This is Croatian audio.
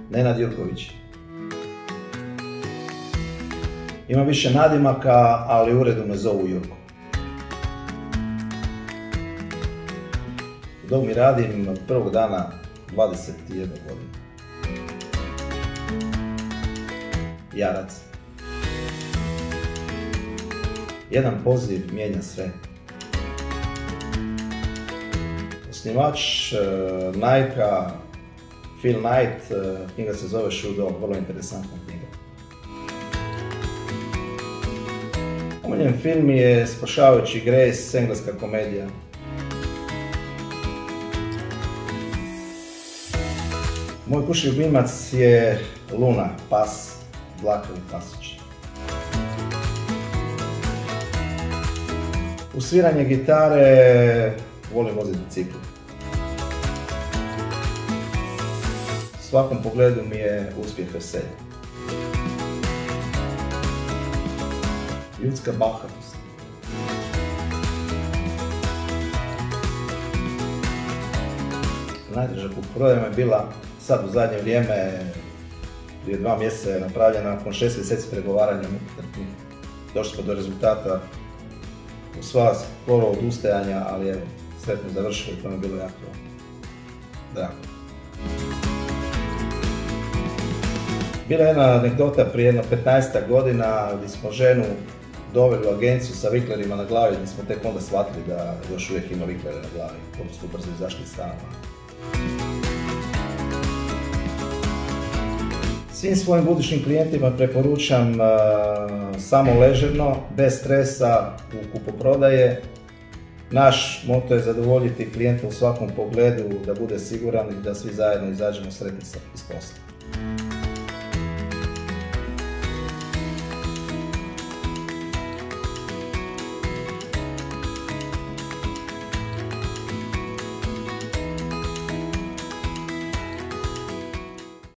Nenad Jurković. Imam više nadimaka, ali u uredu me zovu Jurko. Dok mi radim od prvog dana 21 godinu. Jarac. Jedan poziv mijenja sve. Osnivač Nike-a, Phil Knight, knjiga se zove Shoe Dog, vrlo interesantna knjiga. Omiljen film je Spašavajući Grace, engleska komedija. Moj kućni ljubimac je Luna, pas, dlakavi pasić. U sviranje gitare volim voziti bicikl. U svakom pogledu mi je uspjeh veselje. Ljudska bahatost. Najteža kupoprodaja je bila sad u zadnje vrijeme, prije 2 mjeseca je napravljena, nakon 6 mjeseci pregovaranja mukotrpnih. Došli smo do rezultata, sva skoro odustajanja, ali evo, sretno završilo i to mi je bilo jako drago. Bila je jedna anegdota prije jedno 15 godina gdje smo ženu doveli u agenciju sa viklerima na glavi, gdje smo tek onda shvatili da još uvijek ima viklere na glavi, odnosno brzo izašli iz stana. Svim svojim budućim klijentima preporučam samo ležerno, bez stresa u kupoprodaje. Naš moto je zadovoljiti klijenta u svakom pogledu, da bude siguran i da svi zajedno izađemo sretni iz posla.